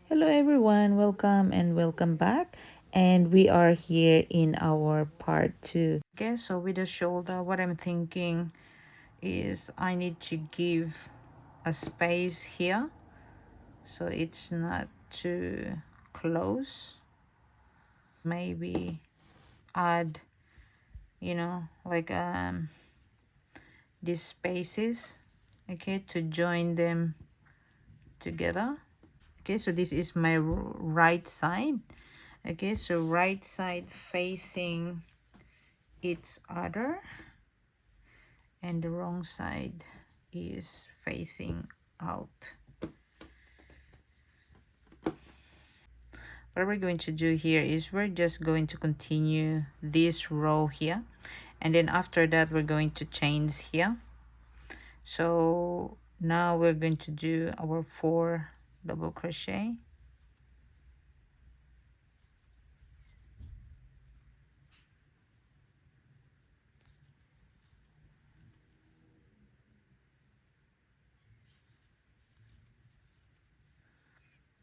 Hello everyone, welcome and welcome back. And we are here in our part 2. Okay, so with the shoulder, what I'm thinking is I need to give a space here so it's not too close. Maybe add, like these spaces, okay, to join them together. Okay, so this is my right side. Okay, so right side facing each other and the wrong side is facing out. What we're going to do here is we're just going to continue this row here, and then after that we're going to change here. So now we're going to do our 4 double crochet.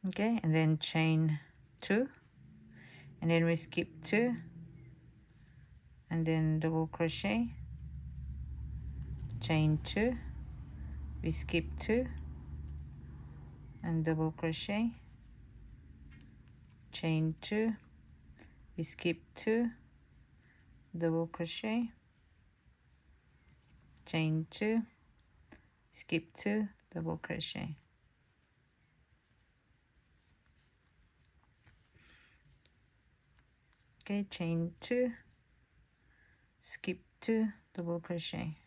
Okay, and then chain 2, and then we skip 2, and then double crochet, chain 2, we skip 2, and double crochet, chain 2, we skip 2, double crochet, chain 2, skip 2, double crochet. Okay, chain 2, skip 2, double crochet.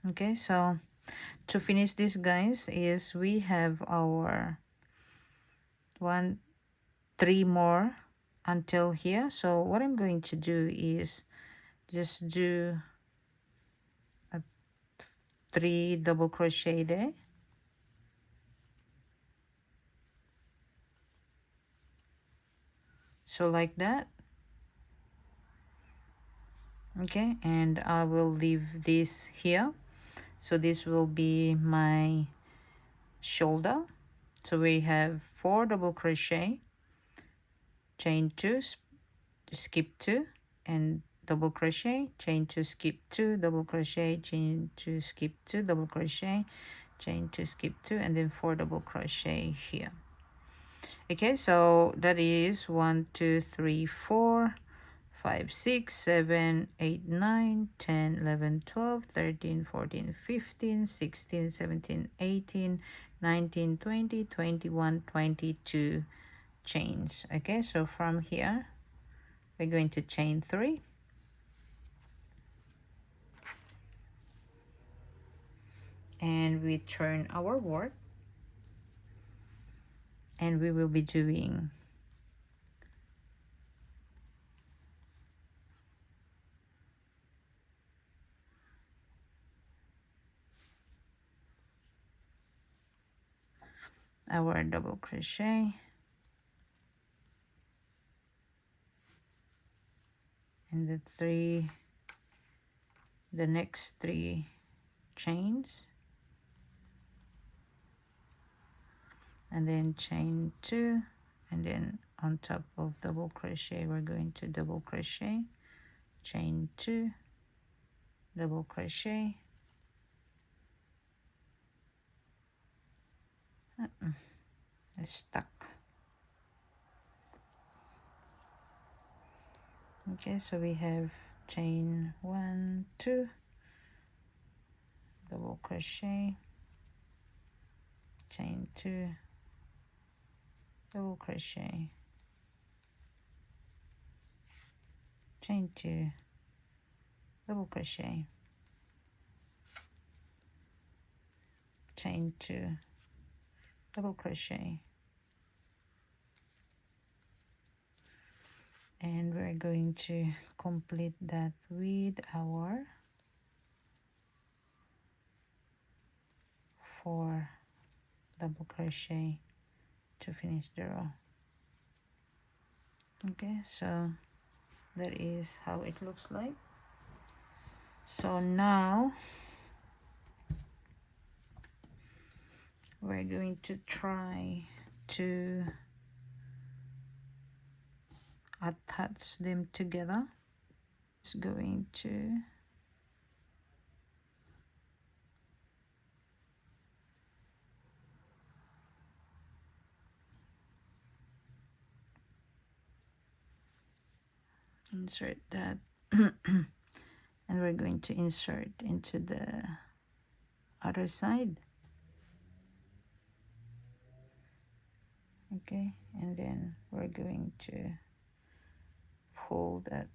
Okay, so to finish this, guys, is we have our 3 more until here. So what I'm going to do is just do a 3 double crochet there, so like that. Okay, and I will leave this here, so this will be my shoulder. So we have 4 double crochet, chain 2, skip 2, and double crochet, chain 2, skip 2, double crochet, chain 2, skip 2, double crochet, chain 2, skip 2, and then 4 double crochet here. Okay, so that is 1 2 3 4 5 6 7 8 9 10 11 12 13 14 15 16 17 18 19 20 21 22 chains. Okay, so from here we're going to chain 3, and we turn our work, and we will be doing our double crochet, and the next 3 chains, and then chain 2, and then on top of double crochet we're going to double crochet, chain 2, double crochet, it's stuck. Okay, so we have chain 1 2, double crochet, chain 2, double crochet, chain 2, double crochet, chain 2, double crochet, and we're going to complete that with our 4 double crochet to finish the row. Okay, so that is how it looks like. So now we're going to try to attach them together. It's going to insert that and we're going to insert into the other side. Okay, and then we're going to pull that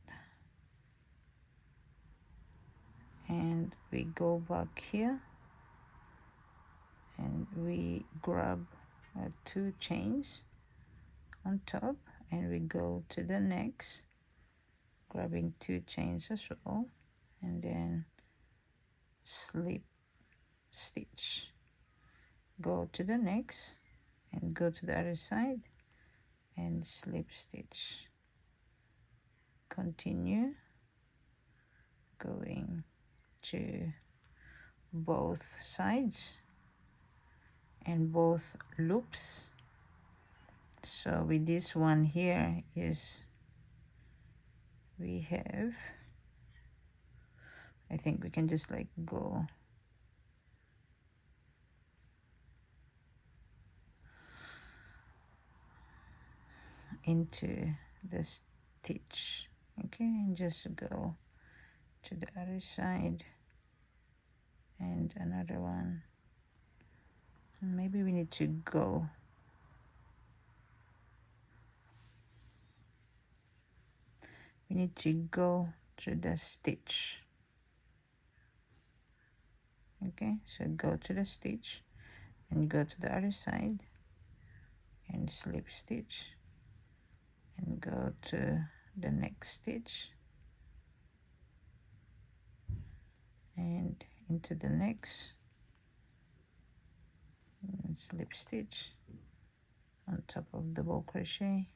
and we go back here and we grab 2 chains on top and we go to the next, grabbing 2 chains as well, and then slip stitch, go to the next and go to the other side and slip stitch, continue going to both sides and both loops. So with this one here is we have, I think we can just like go into the stitch, okay, and just go to the other side and another one. Maybe we need to go to the stitch. Okay, so go to the stitch and go to the other side and slip stitch and go to the next stitch and into the next and slip stitch on top of double crochet.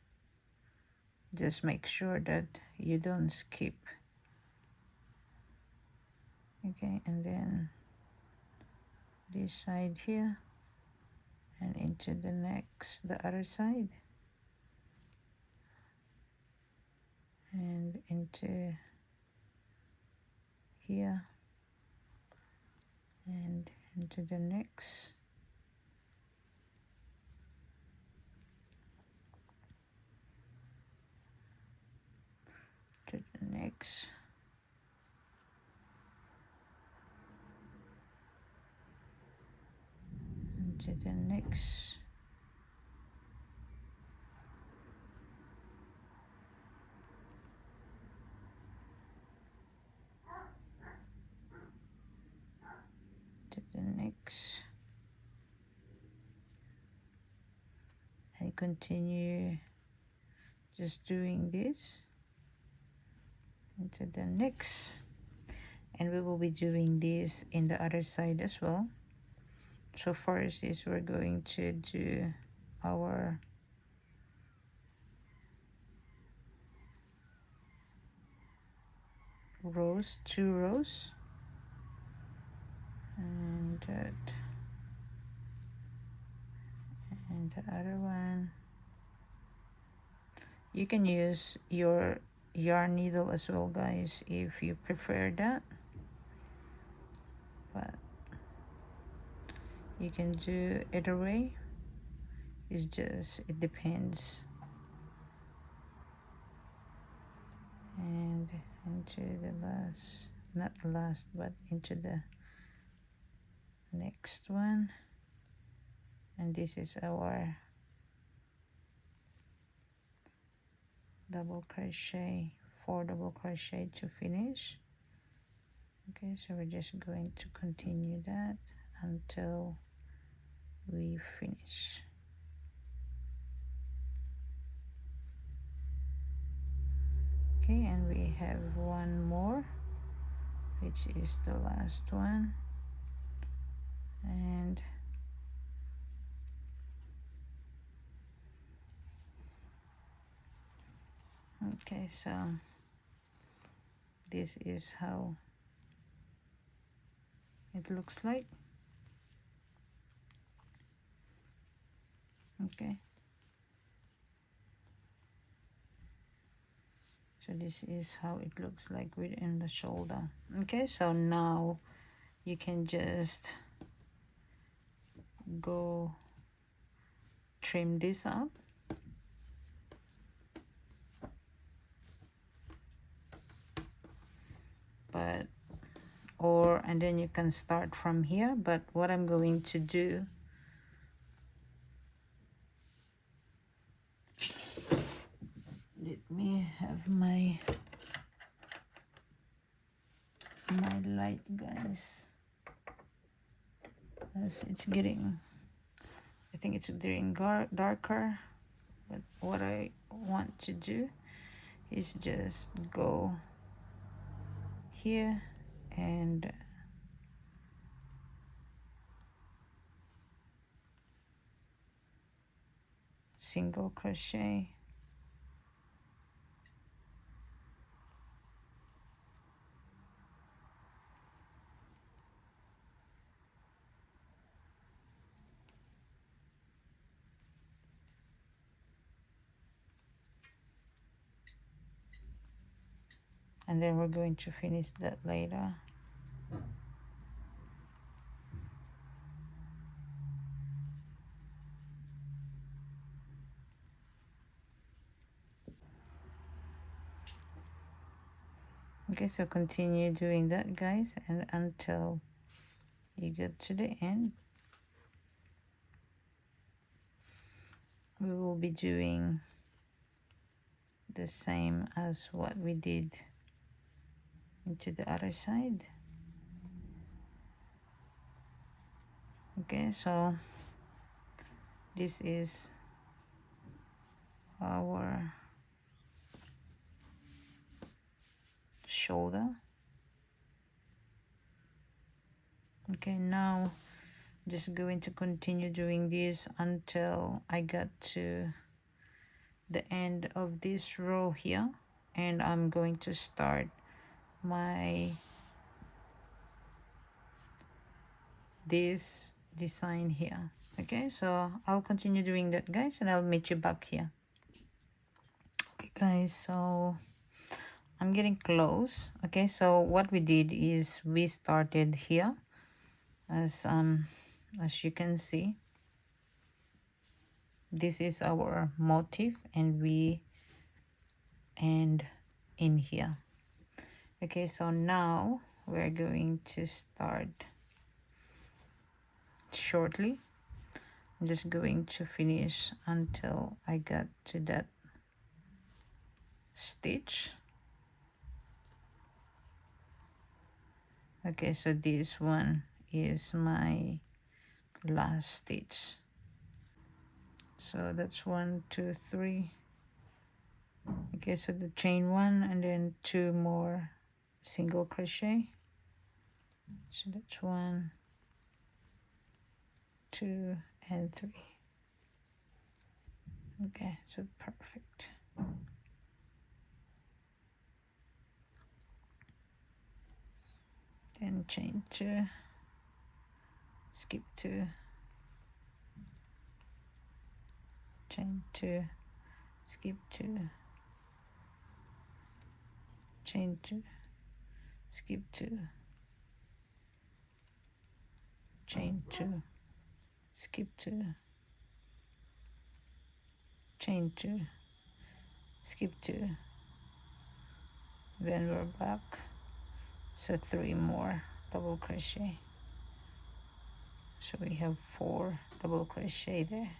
Just make sure that you don't skip. Okay, and then this side here and into the next, the other side and into here and into the next, to the next, into the next, to the next, and continue just doing this into the next. And we will be doing this in the other side as well. So first is we're going to do our rows, 2 rows, and that, and the other one. You can use your yarn needle as well, guys, if you prefer that, but you can do either way. It's just, it depends. And into the last, not the last, but into the next one. And this is our double crochet, 4 double crochet to finish. Okay, so we're just going to continue that until we finish. Okay, and we have one more, which is the last one, and okay, so this is how it looks like. Okay, so this is how it looks like within the shoulder. Okay, so now you can just go trim this up. But and then you can start from here, but what I'm going to do, let me have my light, guys, as it's getting, I think it's getting darker. But what I want to do is just go here and single crochet, and then we're going to finish that later. Okay, so continue doing that, guys, and until you get to the end. We will be doing the same as what we did into the other side. Okay, so this is our shoulder. Okay, now just going to continue doing this until I get to the end of this row here, and I'm going to start this design here. Okay, so I'll continue doing that, guys, and I'll meet you back here. Okay, guys, so I'm getting close. Okay, so what we did is we started here, as you can see, this is our motif, and we end in here. Okay, so now we're going to start shortly. I'm just going to finish until I get to that stitch. Okay, so this one is my last stitch. So that's 1, 2, 3. Okay, so the chain 1 and then 2 more single crochet. So that's 1, 2, and 3. Okay, so perfect. Then chain 2, skip 2, chain 2, skip 2, chain 2, skip 2, chain 2, skip 2, chain 2, skip 2, then we're back, so 3 more double crochet. So we have 4 double crochet there,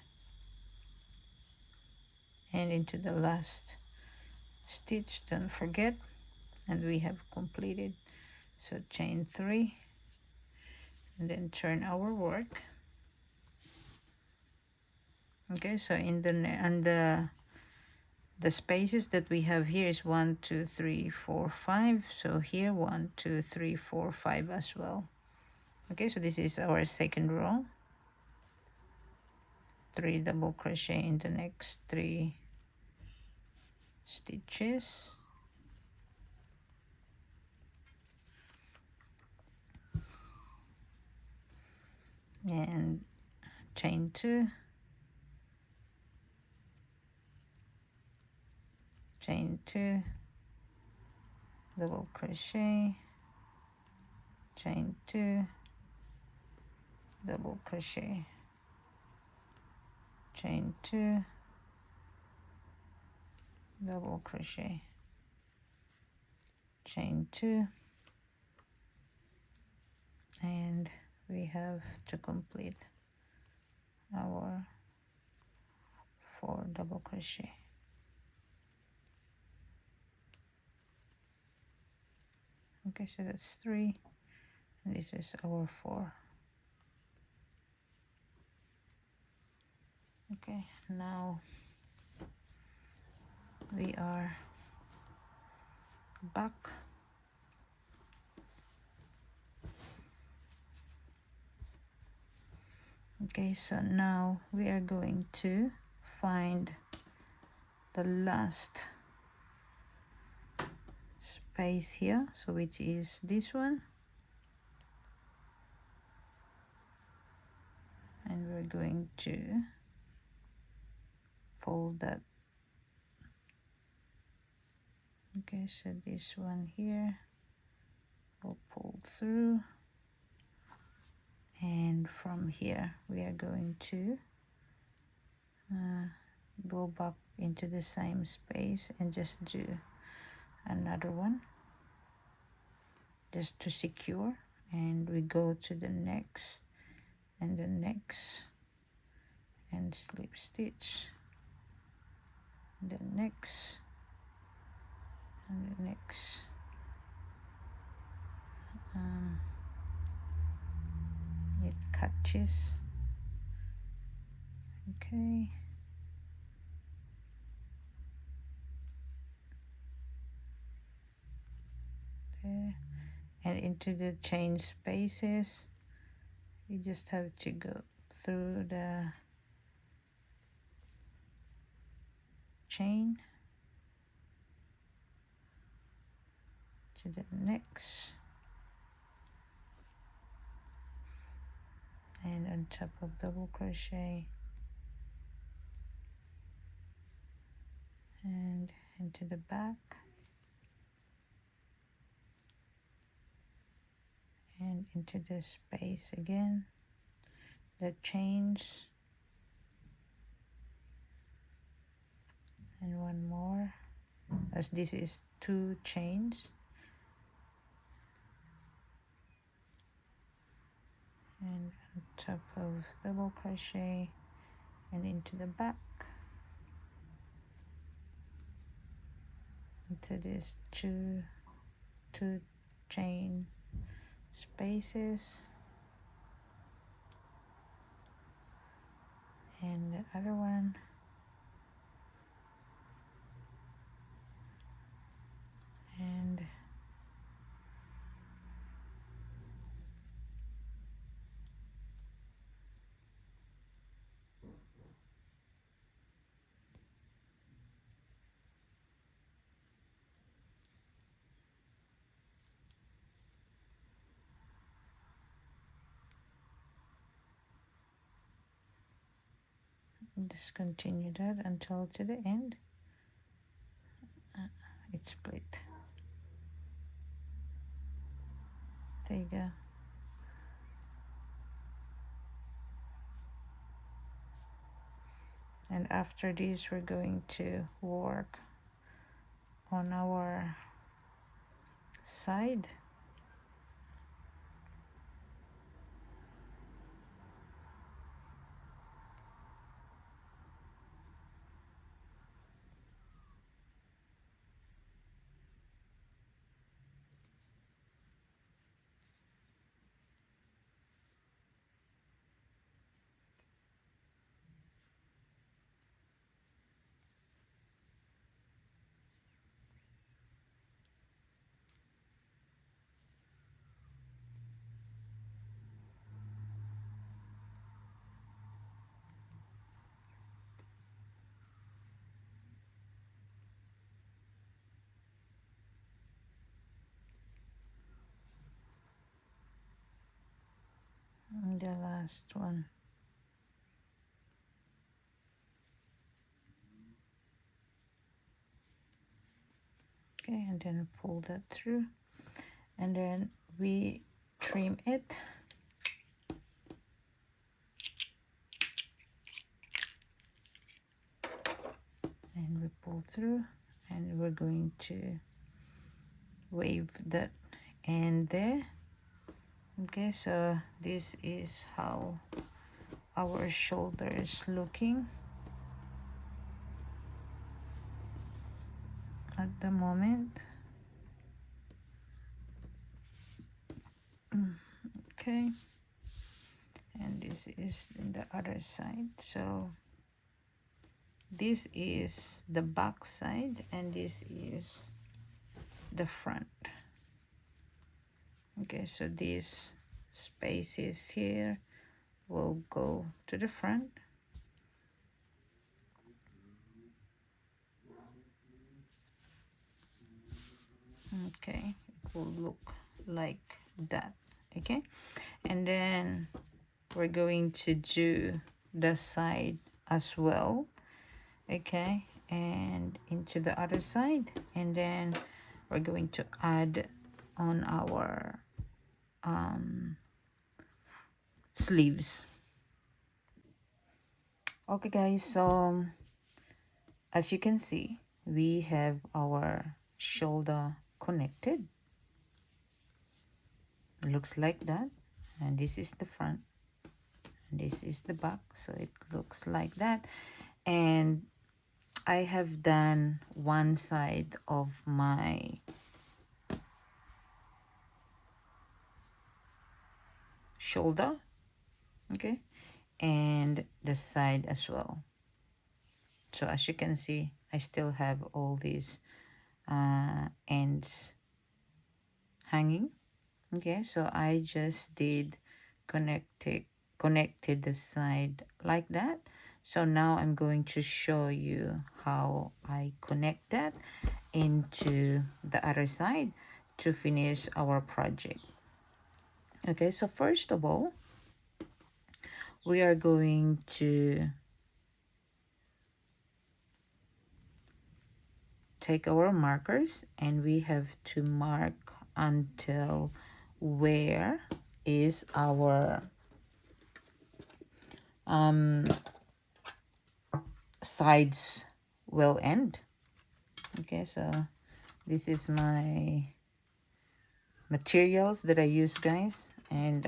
and into the last stitch, don't forget, and we have completed. So chain 3, and then turn our work. Okay, so in the spaces that we have here is 1, 2, 3, 4, 5. So here 1, 2, 3, 4, 5 as well. Okay, so this is our second row. 3 double crochet in the next 3 stitches. and chain 2, chain 2, double crochet, chain 2, double crochet, chain 2, double crochet, chain 2, and we have to complete our 4 double crochet. Okay, so that's 3, and this is our 4. Okay, now we are back. Okay, so now we are going to find the last space here, so which is this one, and we're going to pull that. Okay, so this one here will pull through, and from here we are going to go back into the same space and just do another one just to secure, and we go to the next and the next and slip stitch, the next and the next. It catches. Okay, there, and into the chain spaces you just have to go through the chain to the next, and on top of double crochet and into the back and into the space again, the chains, and one more, as this is 2 chains, and on top of double crochet and into the back, into this two chain spaces, and the other one, and just continue that until to the end. It's split. There you go. And after this we're going to work on our side. And the last one. Okay, and then pull that through, and then we trim it. And we pull through, and we're going to wave that end there. Okay, so this is how our shoulder is looking at the moment. Okay, and this is in the other side. So this is the back side, and this is the front. Okay, so these spaces here will go to the front. Okay, it will look like that. Okay, and then we're going to do the side as well. Okay, and into the other side, and then we're going to add on our sleeves. Okay guys, so as you can see, we have our shoulder connected. It looks like that, and this is the front, and this is the back, so it looks like that. And I have done one side of my shoulder, okay, and the side as well. So as you can see, I still have all these ends hanging. Okay, so I just did connected the side like that. So now I'm going to show you how I connect that into the other side to finish our project. Okay, so first of all, we are going to take our markers, and we have to mark until where is our sides will end. Okay, so this is my materials that I use, guys, and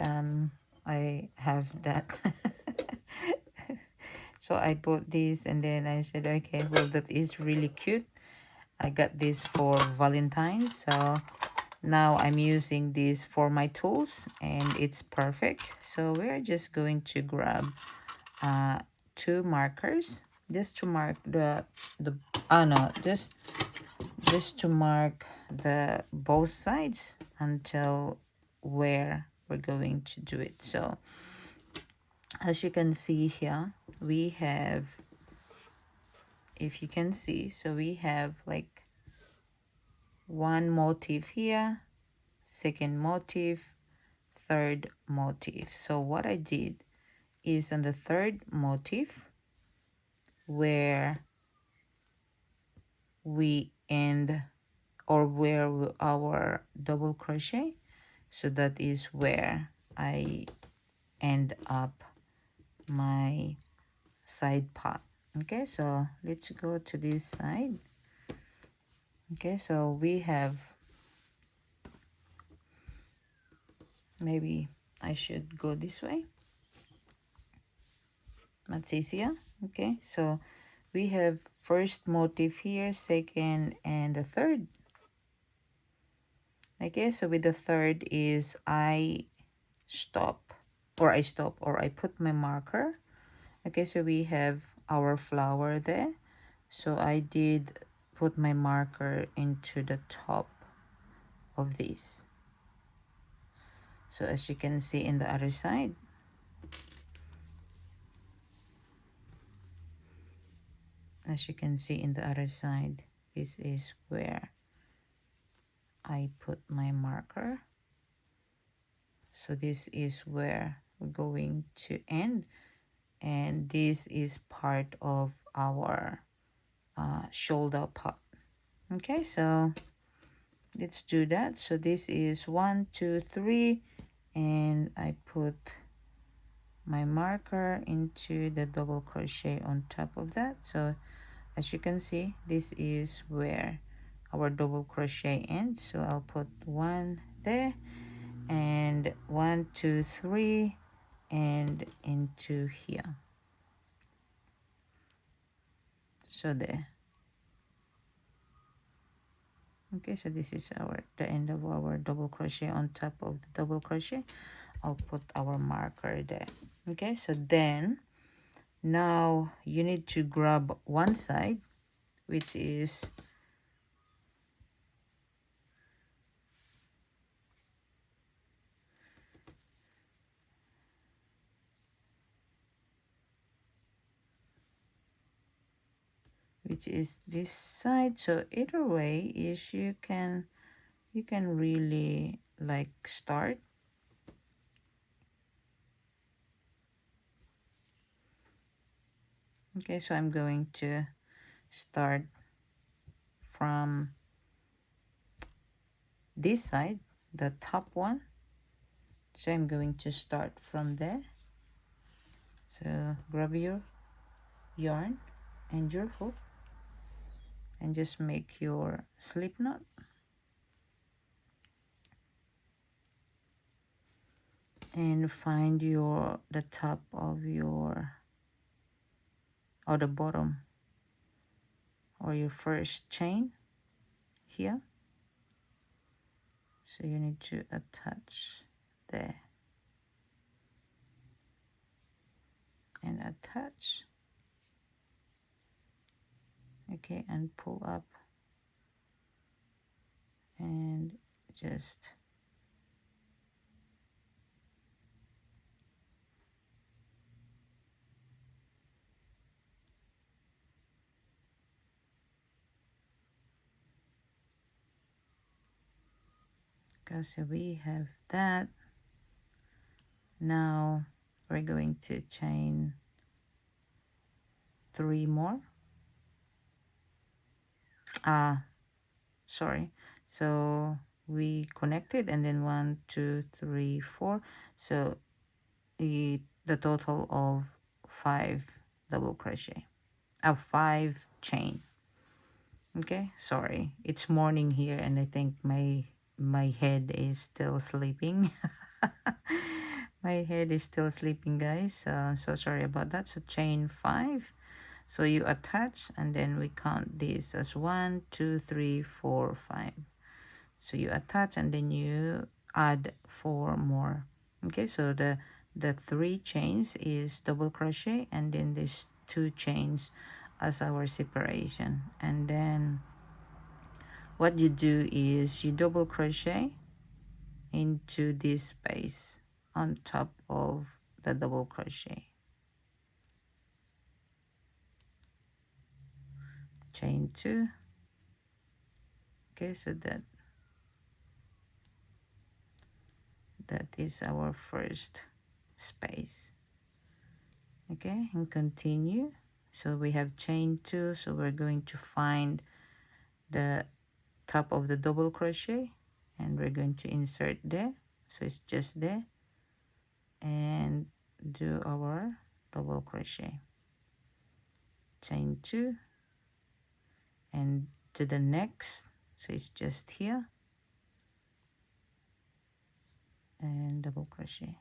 I have that. So I bought this, and then I said, okay, well, that is really cute. I got this for Valentine's, so now I'm using this for my tools, and it's perfect. So we're just going to grab two markers just to mark the no, just to mark the both sides until where we're going to do it. So as you can see here, we have, if you can see, so we have like one motif here, second motif, third motif. So what I did is on the third motif where we end, or where our double crochet, so that is where I end up my side part. Okay, so let's go to this side. Okay, so we have, maybe I should go this way, that's easier. Okay, so we have first motif here, second, and the third. Okay, so with the third is I stop, or I put my marker. Okay, so we have our flower there, so I did put my marker into the top of this. So as you can see in the other side, this is where I put my marker. So this is where we're going to end, and this is part of our shoulder part. Okay, so let's do that. So this is 1 2 3, and I put my marker into the double crochet on top of that. So as you can see, this is where our double crochet ends. So I'll put 1 there, and 1 2 3, and into here. So there. Okay, so this is the end of our double crochet. On top of the double crochet, I'll put our marker there. Okay, so then now you need to grab one side, which is this side. So either way is you can really like start. Okay, so I'm going to start from this side, the top one. So I'm going to start from there. So grab your yarn and your hook and just make your slip knot. And find the top of your, or the bottom, or your first chain here. So you need to attach there and attach. Okay, and pull up and just go. So we have that. Now we're going to chain 3 more. Sorry, so we connected, and then 1 2 3 4, so the total of 5 double crochet, 5 chain. Okay, sorry, it's morning here and I think my head is still sleeping. My head is still sleeping, guys, so sorry about that. So chain 5. So you attach, and then we count this as 1 2 3 4 5. So you attach, and then you add 4 more. Okay, so the 3 chains is double crochet, and then these 2 chains as our separation. And then what you do is you double crochet into this space on top of the double crochet, chain 2. Okay, so that is our first space. Okay, and continue. So we have chain 2, so we're going to find the top of the double crochet, and we're going to insert there, so it's just there, and do our double crochet, chain 2, and to the next, so it's just here, and double crochet.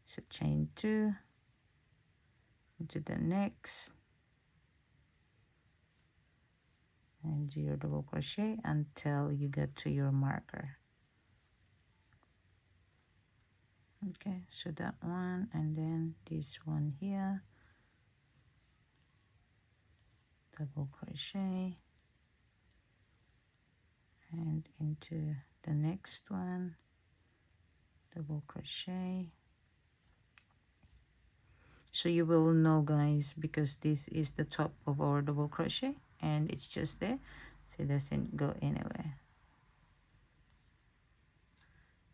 So chain 2 to the next, and do your double crochet until you get to your marker. Okay, so that one, and then this one here, double crochet, and into the next one, double crochet. So you will know, guys, because this is the top of our double crochet and it's just there, so it doesn't go anywhere.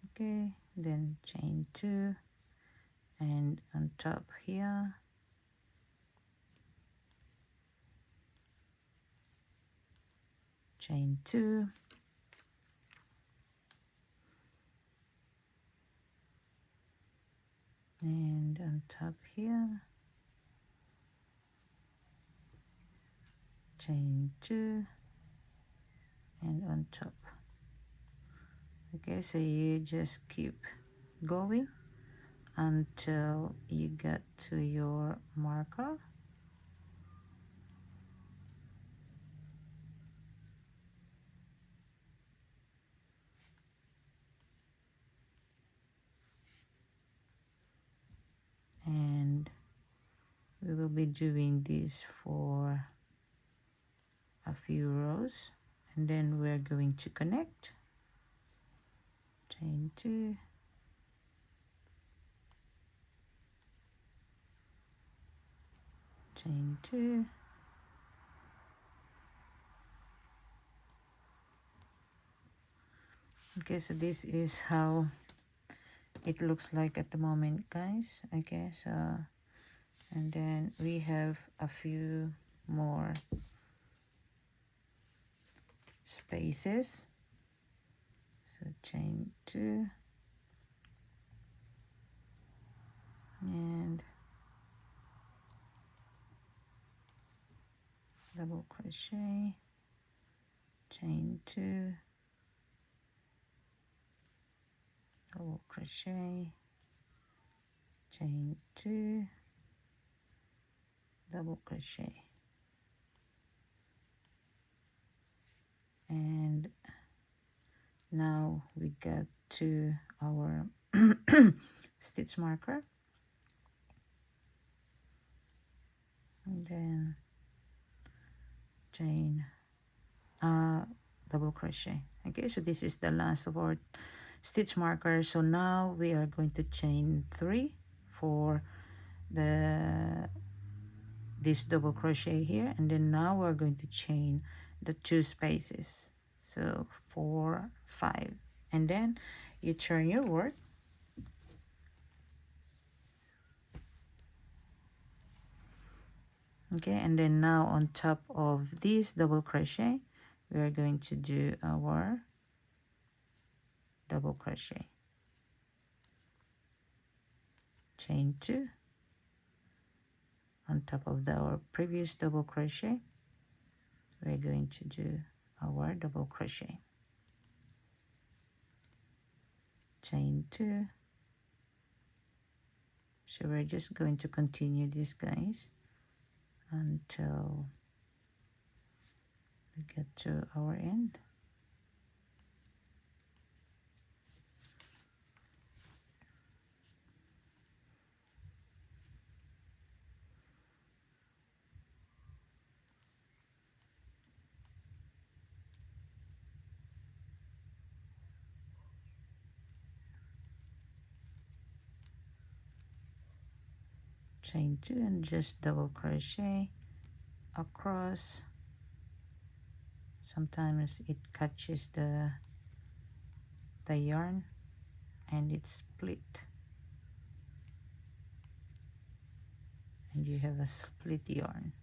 Okay, then chain 2, and on top here chain 2, and on top here chain 2, and on top. Okay, so you just keep going until you get to your marker. And we will be doing this for a few rows, and then we're going to connect. Chain 2, chain 2, okay, so this is how it looks like at the moment, guys. Okay, so and then we have a few more spaces, so chain 2 and double crochet, chain 2, double crochet, chain 2, double crochet, and now we get to our stitch marker, and then chain double crochet. Okay, so this is the last of our stitch marker. So now we are going to chain 3 for this double crochet here, and then now we're going to chain the 2 spaces, so 4, 5, and then you turn your work. Okay, and then now on top of this double crochet we are going to do our double crochet, chain 2 on top of our previous double crochet. We're going to do our double crochet, chain 2. So we're just going to continue this, guys, until we get to our end. Chain 2 and just double crochet across. Sometimes it catches the yarn and it's split, and you have a split yarn.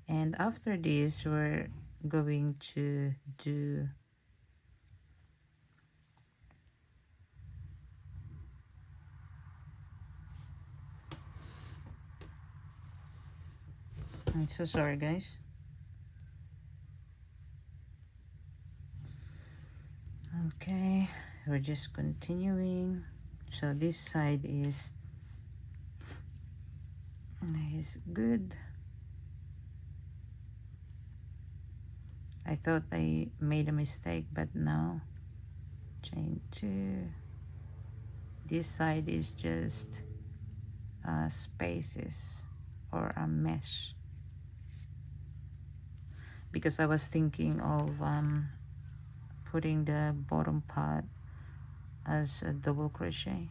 And after this we're going to do I'm so sorry, guys. Okay, we're just continuing. So this side is good. I thought I made a mistake, but no. Chain 2. This side is just spaces or a mesh, because I was thinking of putting the bottom part as a double crochet.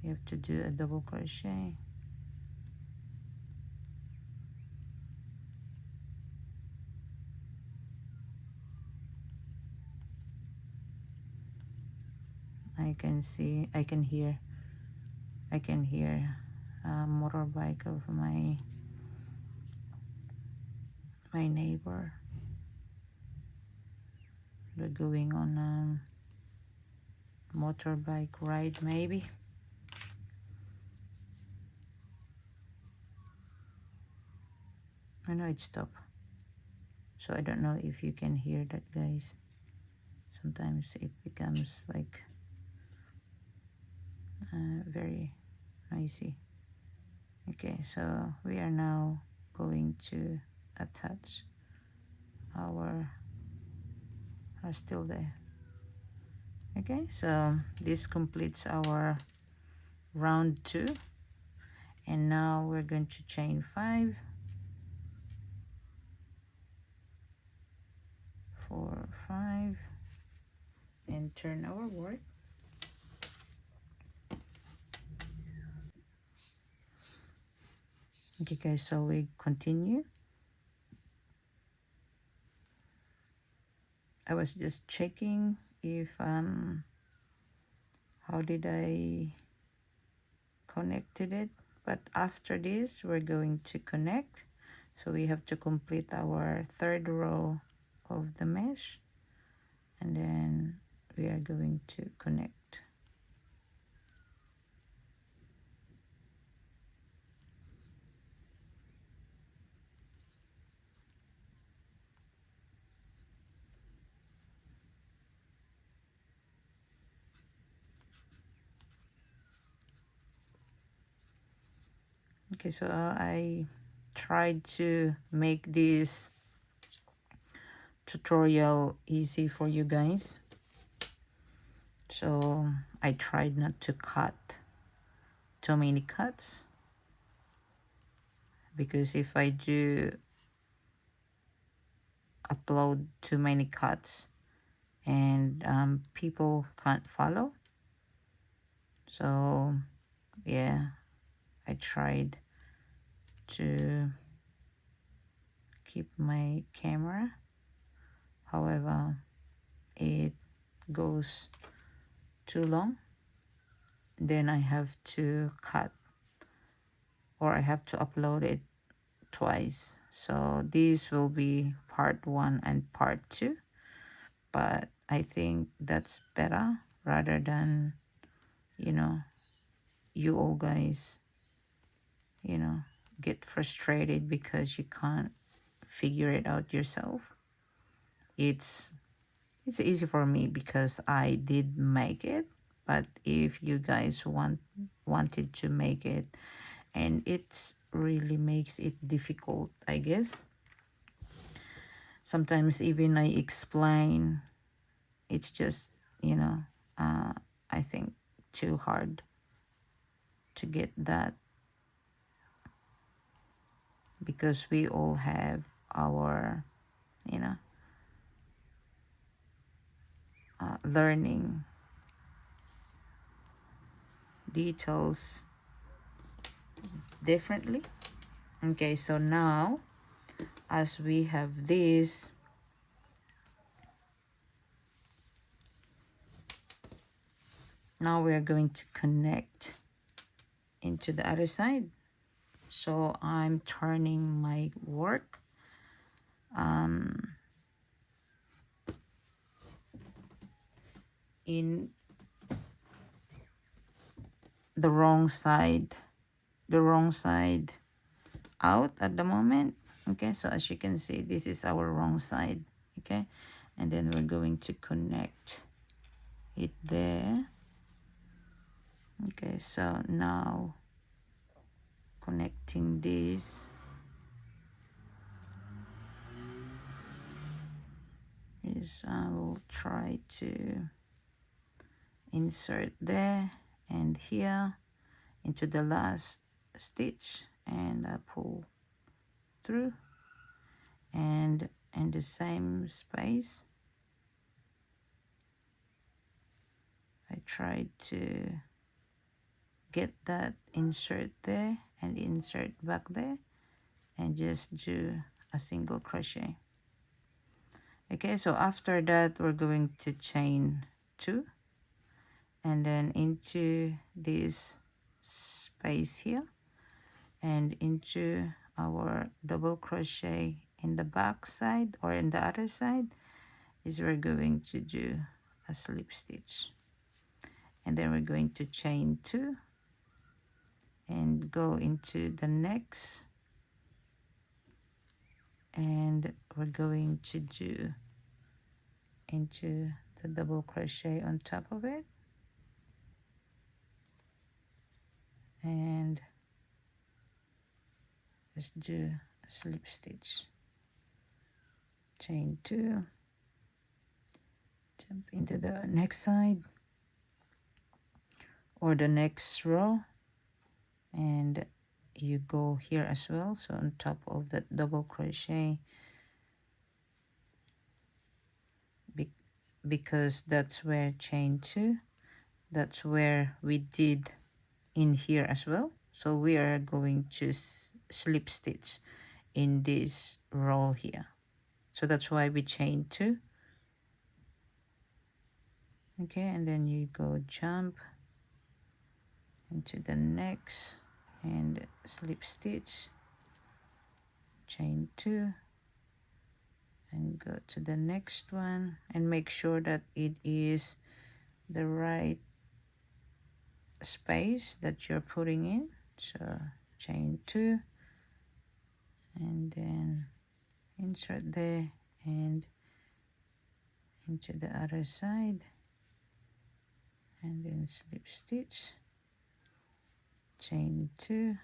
you have to do a double crochet. I can see, I can hear a motorbike of my neighbor. They're going on a motorbike ride, maybe. I know it stopped, so I don't know if you can hear that, guys. Sometimes it becomes like very noisy. Okay, so we are now going to attach our are still there. Okay, so this completes our round 2, and now we're going to chain 5, 4, 5, and turn our work. Okay guys, so we continue. I was just checking if how did I connected it, but after this we're going to connect. So we have to complete our 3rd row of the mesh, and then we are going to connect. Okay, so I tried to make this tutorial easy for you guys. So I tried not to cut too many cuts, because if I do upload too many cuts and people can't follow. So yeah, I tried to keep my camera, however it goes too long, then I have to cut, or I have to upload it twice. So this will be part 1 and part 2, but I think that's better, rather than you all guys get frustrated because you can't figure it out yourself. It's easy for me because I did make it, but if you guys wanted to make it, and it really makes it difficult, I guess. Sometimes even I explain, it's just I think too hard to get that, because we all have our learning details differently. Okay, so now as we have this, now we are going to connect into the other side. So I'm turning my work in the wrong side out at the moment. Okay, so as you can see, this is our wrong side. Okay, and then we're going to connect it there. Okay, so now connecting this is I will try to insert there and here into the last stitch, and I pull through, and in the same space I tried to get that insert there and insert back there, and just do a single crochet. Okay, so after that we're going to chain 2 and then into this space here and into our double crochet in the back side, or in the other side is we're going to do a slip stitch, and then we're going to chain 2 and go into the next, and we're going to do into the double crochet on top of it, and just do a slip stitch, chain 2, jump into the next side or the next row, and you go here as well. So on top of that double crochet, because that's where chain 2, that's where we did in here as well. So we are going to slip stitch in this row here. So that's why we chain 2. Okay, and then you go jump into the next and slip stitch, chain 2, and go to the next one, and make sure that it is the right space that you're putting in. So chain 2 and then insert there and into the other side, and then slip stitch, chain 2,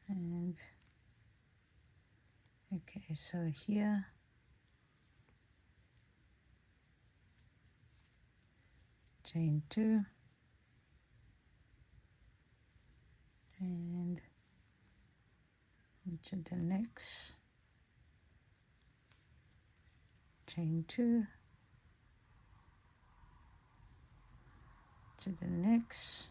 and okay, so here chain 2 and into the next, chain 2 to the next.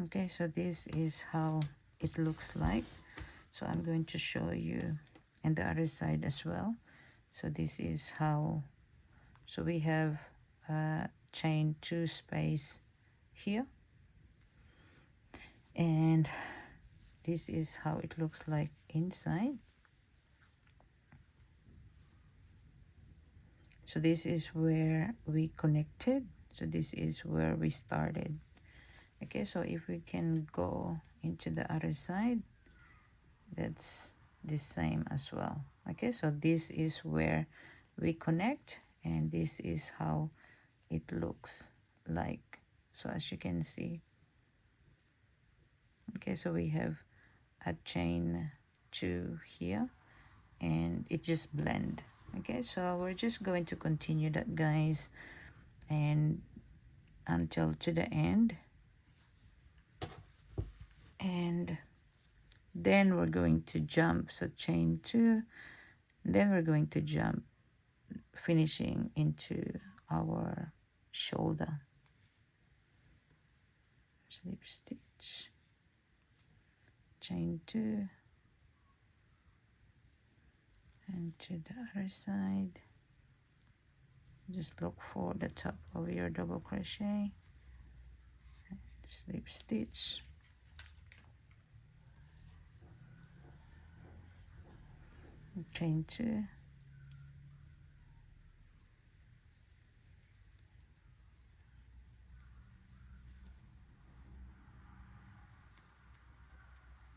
Okay, so this is how it looks like. So I'm going to show you and the other side as well. So this is how, so we have chain 2 space here, and this is how it looks like inside. So this is where we connected, so this is where we started. Okay, so if we can go into the other side, that's the same as well. Okay, so this is where we connect, and this is how it looks like. So as you can see, okay, so we have a chain 2 here and it just blend. Okay, so we're just going to continue that, guys, and until to the end, and then we're going to jump. So chain 2, then we're going to jump, finishing into our shoulder, slip stitch, chain 2, and to the other side, just look for the top of your double crochet, slip stitch, chain 2,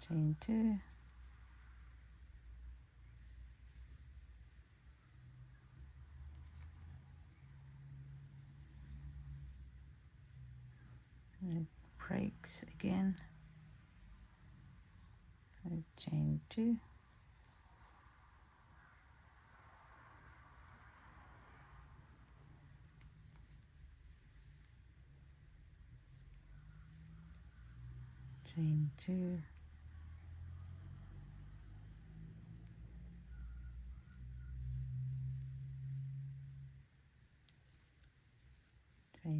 chain 2, and it breaks again, and chain 2, chain 2,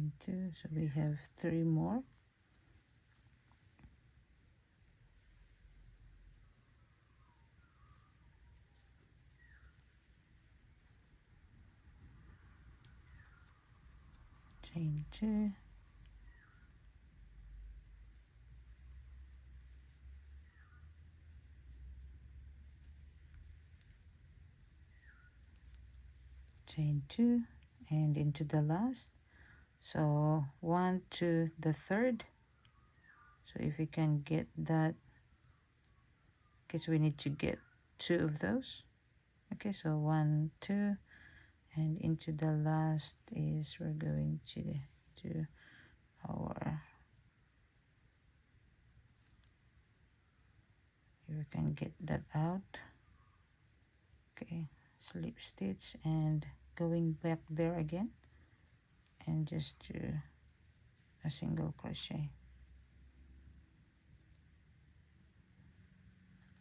chain 2, so we have 3 more. Chain 2, chain 2, and into the last. So 1 to the third. So if we can get that, because we need to get 2 of those. Okay, so 1, 2, and into the last is we're going to do our, if we can get that out. Okay, slip stitch and going back there again, and just do a single crochet.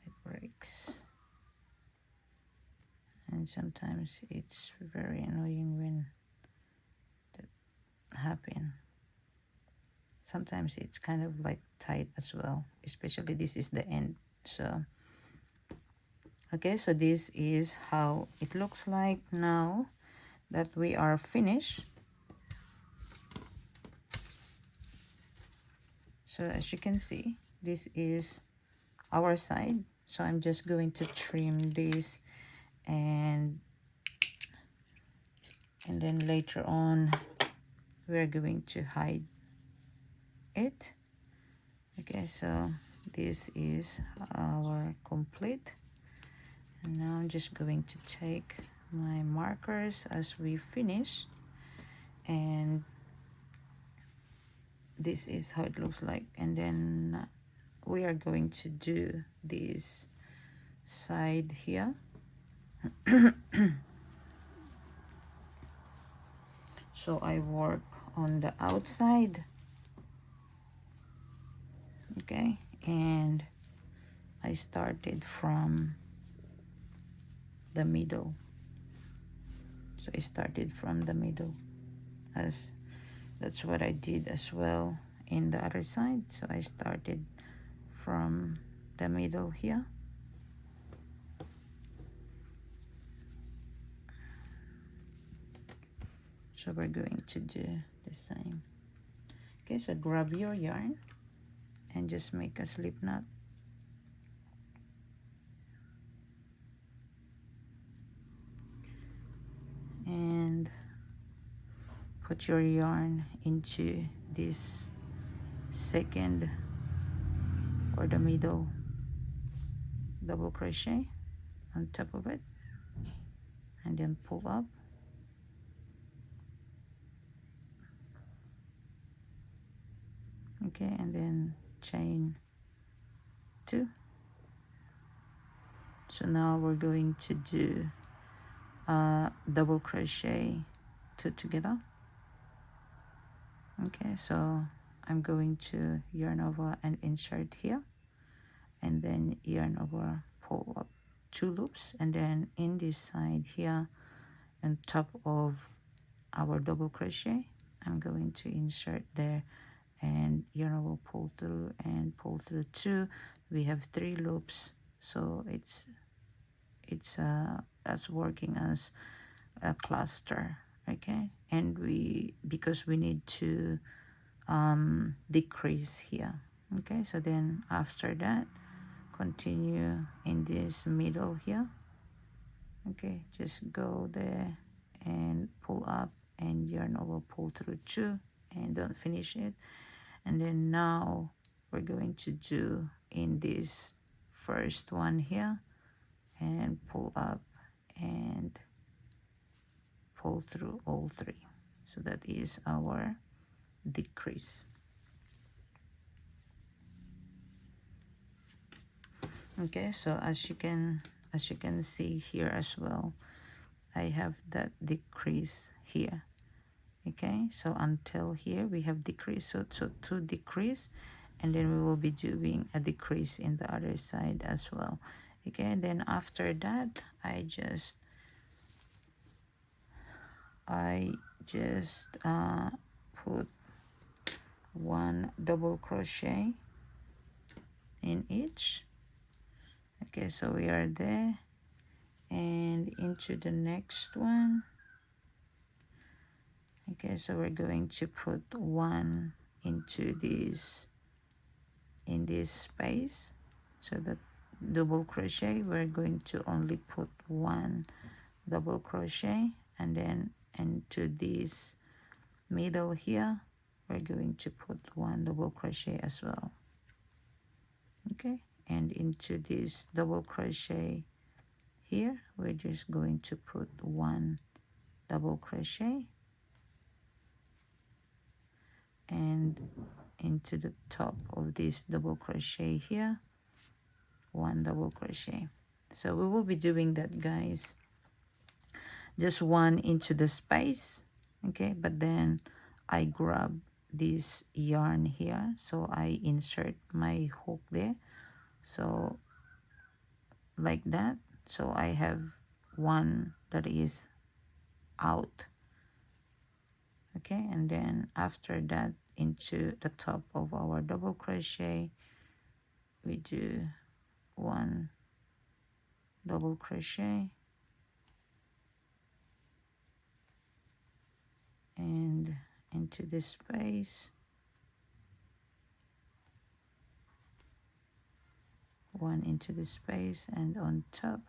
It breaks, and sometimes it's very annoying when that happen. Sometimes it's kind of like tight as well, especially this is the end. So okay, so this is how it looks like now that we are finished. So as you can see, this is our side. So I'm just going to trim this, and then later on we're going to hide it. Okay, so this is our complete. And now I'm just going to take my markers as we finish, and this is how it looks like. And then we are going to do this side here. So I work on the outside, okay, and I started from the middle. So I started from the middle, as that's what I did as well in the other side. So I started from the middle here. So we're going to do the same. Okay, so grab your yarn and just make a slip knot. And put your yarn into this second or the middle double crochet on top of it, and then pull up. Okay, and then chain 2. So now we're going to do double crochet 2 together. Okay, so I'm going to yarn over and insert here, and then yarn over, pull up 2 loops, and then in this side here on top of our double crochet I'm going to insert there, and yarn over, pull through and pull through 2. We have 3 loops, so it's that's working as a cluster. Okay, and because we need to decrease here. Okay, so then after that continue in this middle here. Okay, just go there and pull up and yarn over, pull through 2, and don't finish it. And then now we're going to do in this first one here, and pull up and pull through all 3. So that is our decrease. Okay, so as you can see here as well, I have that decrease here. Okay, so until here we have decrease, so 2 decrease, and then we will be doing a decrease in the other side as well. Okay, and then after that I just put one double crochet in each. Okay, so we are there, and into the next one. Okay, so we're going to put one into this, in this space. So that double crochet, we're going to only put one double crochet, and then into this middle here we're going to put one double crochet as well. Okay, and into this double crochet here we're just going to put one double crochet, and into the top of this double crochet here one double crochet. So we will be doing that, guys, just one into the space. Okay, but then I grab this yarn here, so I insert my hook there, so like that. So I have one that is out. Okay, and then after that, into the top of our double crochet we do one double crochet, and into this space one into the space, and on top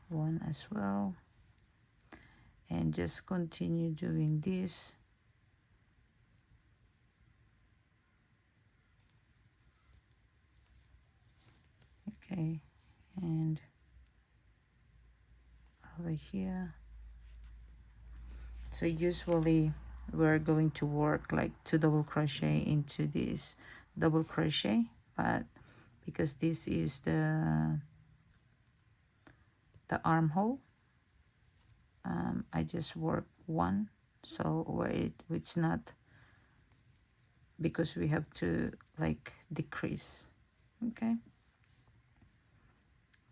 one as well, and just continue doing this. Okay, and over here. So usually we're going to work like 2 double crochet into this double crochet, but because this is the armhole, I just work one, so where it's not, because we have to like decrease. Okay,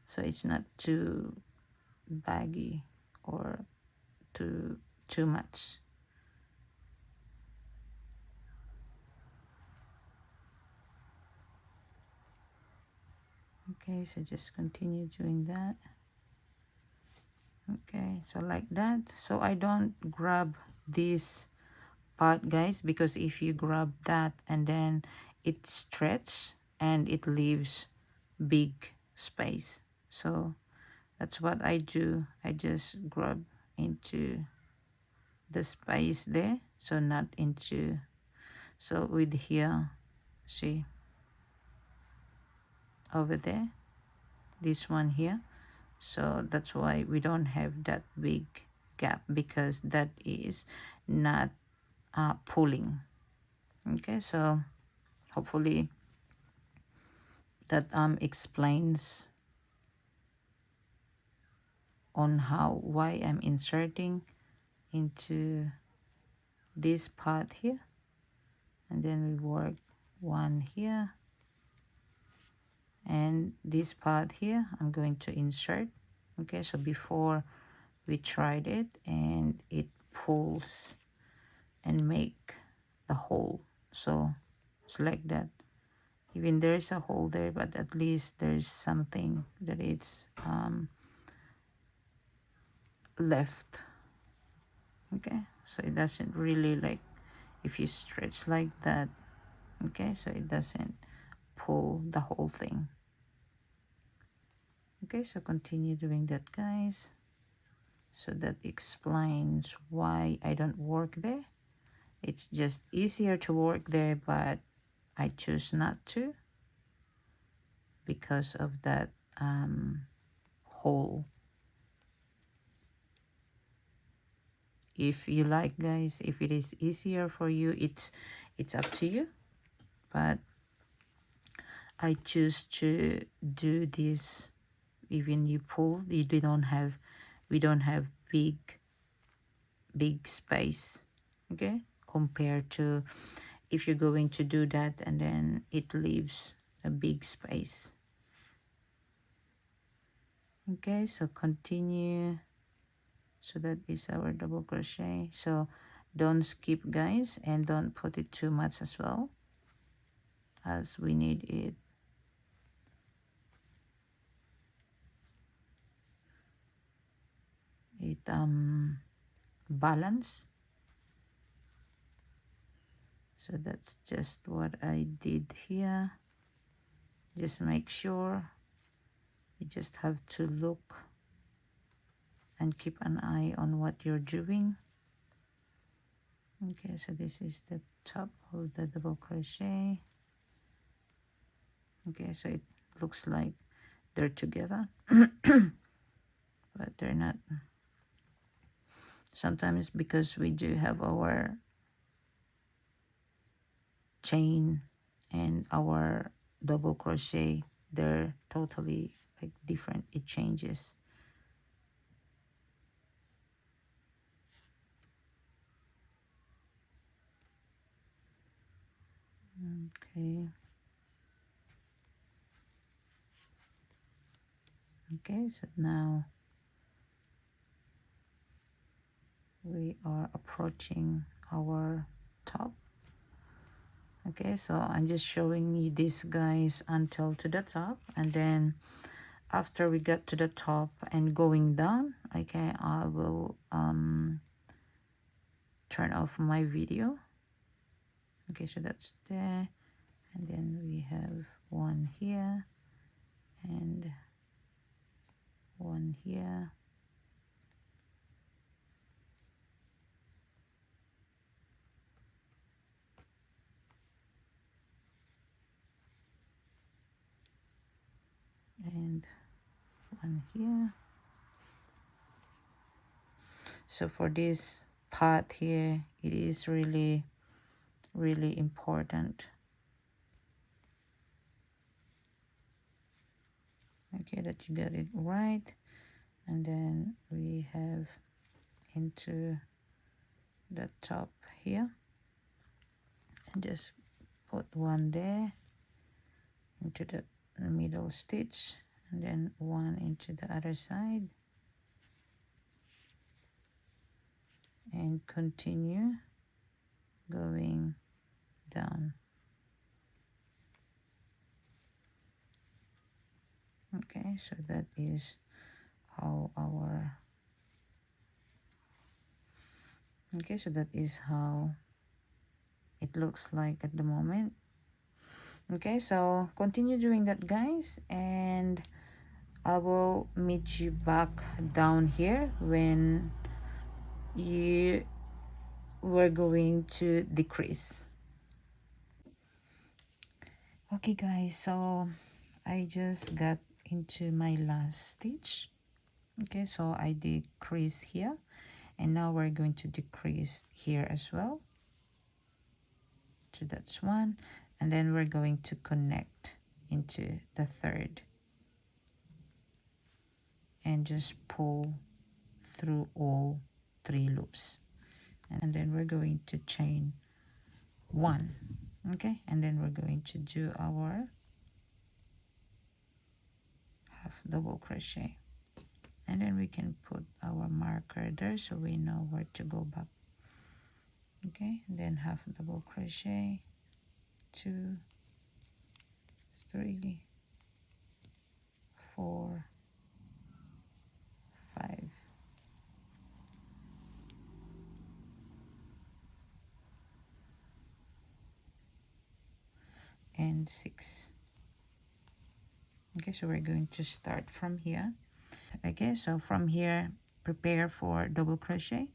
so it's not too baggy or too much. Okay, so just continue doing that. Okay, so like that. So I don't grab this part, guys, because if you grab that and then it stretches and it leaves big space. So that's what I do. I just grab into the space there, so not into, so with here, see over there, this one here, so that's why we don't have that big gap, because that is not pulling. Okay, so hopefully that explains on why I'm inserting into this part here, and then we work one here, and this part here I'm going to insert. Okay, so before we tried it and it pulls and make the hole, so it's like that. Even there's a hole there, but at least there's something that it's left. Okay, so it doesn't really, like if you stretch like that, okay, so it doesn't pull the whole thing. Okay, so continue doing that, guys. So that explains why I don't work there. It's just easier to work there, but I choose not to because of that hole. If you like, guys, if it is easier for you, it's up to you, but I choose to do this. Even you pull, we don't have big space, okay, compared to if you're going to do that and then it leaves a big space. Okay, so continue So that is our double crochet. So don't skip, guys, and don't put it too much as well, as we need it balance. So that's just what I did here. Just make sure you just have to look and keep an eye on what you're doing. Okay, so this is the top of the double crochet. Okay, so it looks like they're together but they're not. Sometimes because we do have our chain and our double crochet, they're totally like different. It changes. Okay. Okay, so now we are approaching our top. Okay, so I'm just showing you this, guys, until to the top, and then after we get to the top and going down, okay, I will turn off my video. Okay, so that's there, and then we have one here and one here. And one here. So for this part here, it is really important, okay, that you get it right. And then we have into the top here, and just put one there into the middle stitch, and then one into the other side, and continue going down. Okay, so that is how our, okay, so that is how it looks like at the moment. Okay, so continue doing that, guys, and I will meet you back down here when you were going to decrease. Okay, guys, so I just got into my last stitch. Okay, so I decrease here, and now we're going to decrease here as well. So that's one, and then we're going to connect into the third and just pull through all 3 loops, and then we're going to chain 1. Okay, and then we're going to do our half double crochet, and then we can put our marker there so we know where to go back. Okay, and then half double crochet, 2, 3, 4, 5, and 6. Okay, so we're going to start from here. Okay, so from here, prepare for double crochet.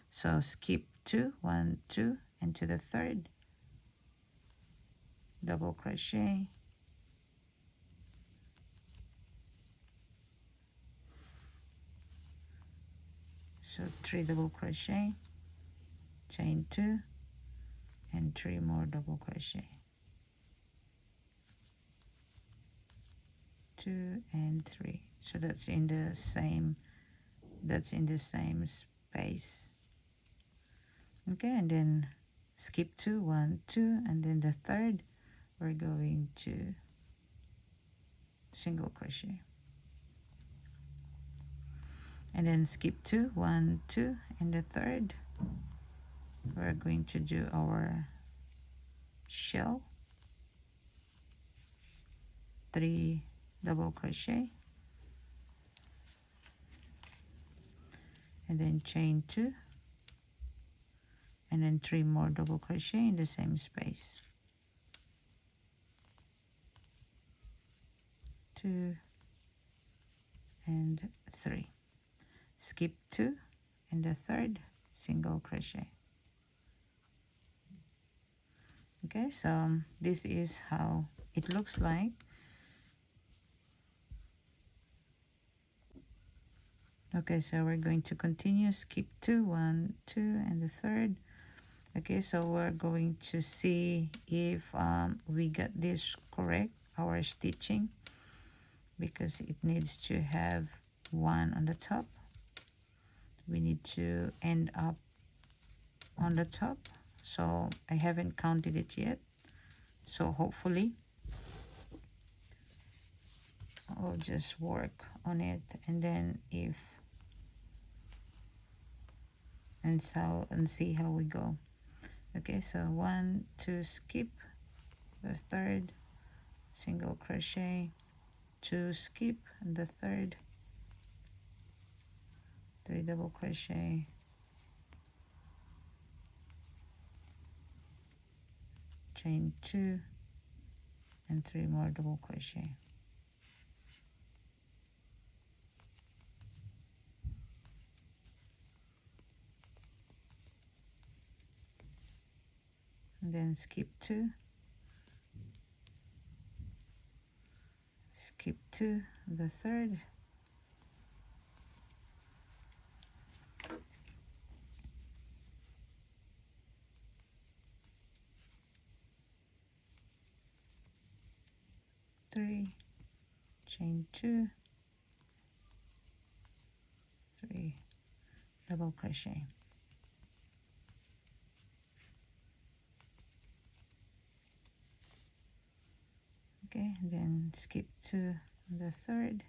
So skip 2, 1, 2, into the third, double crochet, so 3 double crochet, chain 2, and 3 more double crochet, 2 and 3. So that's in the same space. Okay, and then skip 2, 1, 2, and then the third we're going to single crochet. and then skip 2, 1, 2, and the third we're going to do our shell, 3 double crochet, and then chain 2, and then 3 more double crochet in the same space, 2 and 3, skip 2 and the third single crochet. Okay, so this is how it looks like. Okay, so we're going to continue, skip 2, 1, 2, and the third. Okay, so we're going to see if we got this correct, our stitching, because it needs to have 1 on the top. We need to end up on the top, so I haven't counted it yet, so hopefully I'll just work on it, and then if and see how we go. Okay, so 1, 2, skip the third, single crochet, 2, skip the third, 3 double crochet, chain 2, and 3 more double crochet. And then skip 2, skip 2 the third, three, chain 2, 3 double crochet. Okay, then skip 2 the third,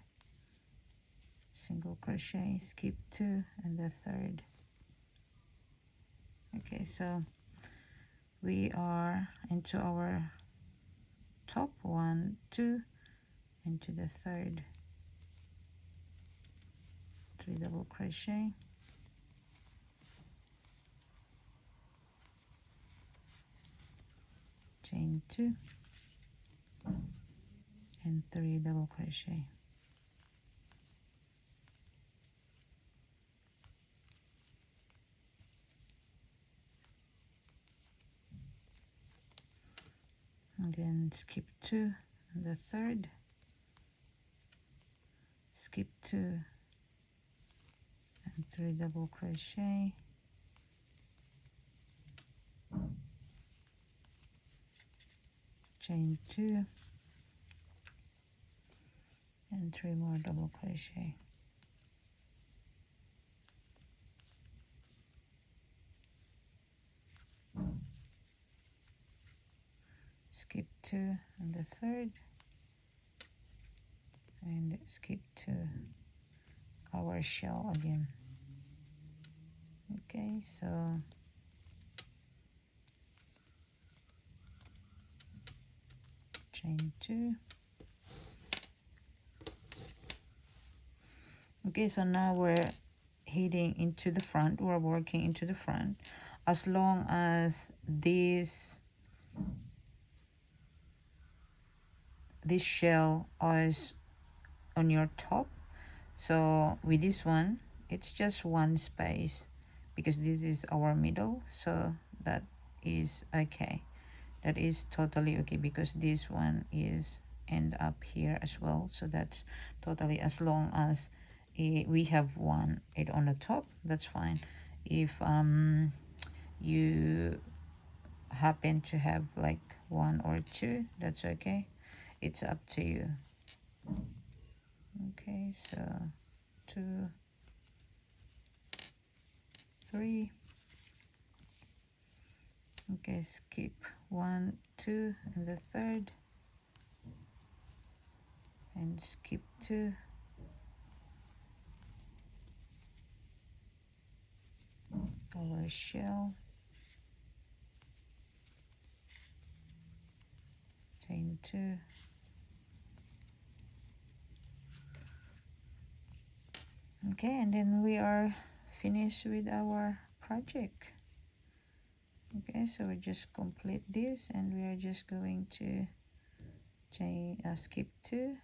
single crochet, skip 2 and the third. Okay, so we are into our top, 1, 2, into the third, 3 double crochet, chain 2, and 3 double crochet. And then skip 2 the third, skip 2 and 3 double crochet, chain 2 and 3 more double crochet. Skip 2 and the third, and skip 2 our shell again. Okay, so chain 2. Okay, so now we're heading into the front, we're working into the front. As long as this shell is on your top, so with this one it's just one space because this is our middle, so that is okay, that is totally okay, because this one is end up here as well, so that's totally, as long as we have one it on the top, that's fine. If you happen to have like 1 or 2, that's okay, it's up to you. Okay, so 2, 3. Okay, skip 1, 2 and the third, and skip 2 our shell, chain 2, okay, and then we are finished with our project. Okay, so we just complete this, and we are just going to chain skip 2,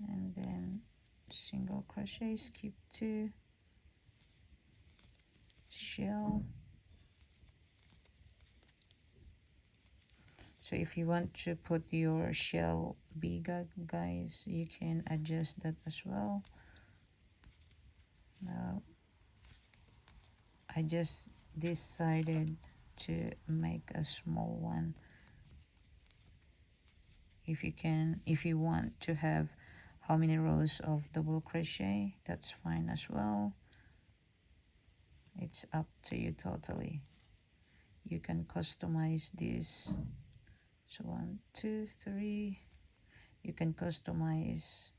and then single crochet, skip 2, shell. So if you want to put your shell bigger, guys, you can adjust that as well. Now I just decided to make a small one. If you want to have how many rows of double crochet, that's fine as well. It's up to you totally. You can customize this. So 1, 2, 3. You can customize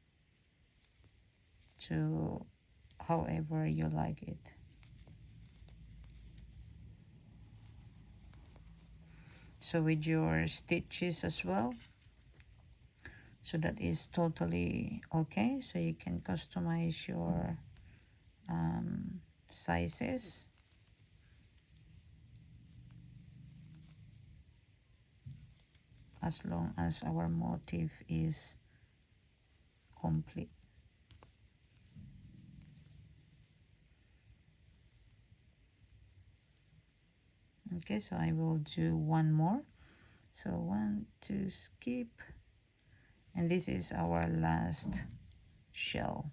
to however you like it. So with your stitches as well, so that is totally okay. So you can customize your sizes. As long as our motif is complete. Okay, so I will do one more. So 1, 2, skip, and this is our last shell.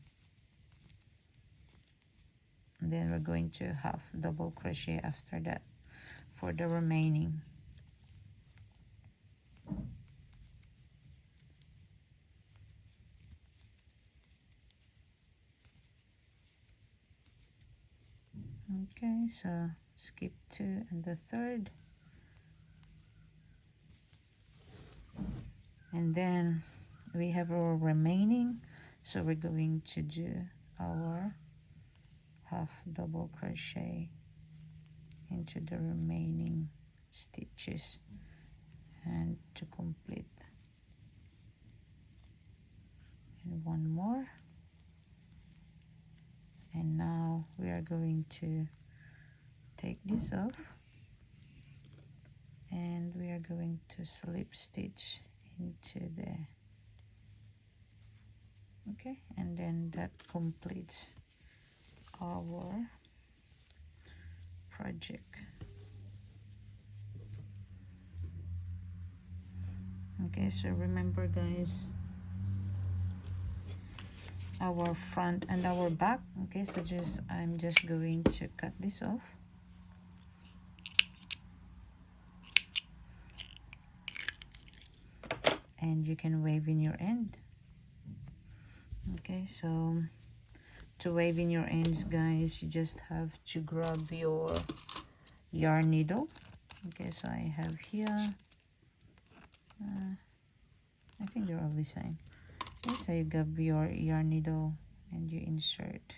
And then we're going to half double crochet after that for the remaining. Okay, so skip 2 and the third, and then we have our remaining, so we're going to do our half double crochet into the remaining stitches and to complete, and one more. And now we are going to take this off, and we are going to slip stitch into there. Okay, and then that completes our project. Okay, so remember, guys, our front and our back. Okay, so I'm just going to cut this off, and you can wave in your end. Okay, so to wave in your ends, guys, you just have to grab your yarn needle. Okay, so I have here, I think they're all the same. Okay, so you grab your yarn needle and you insert,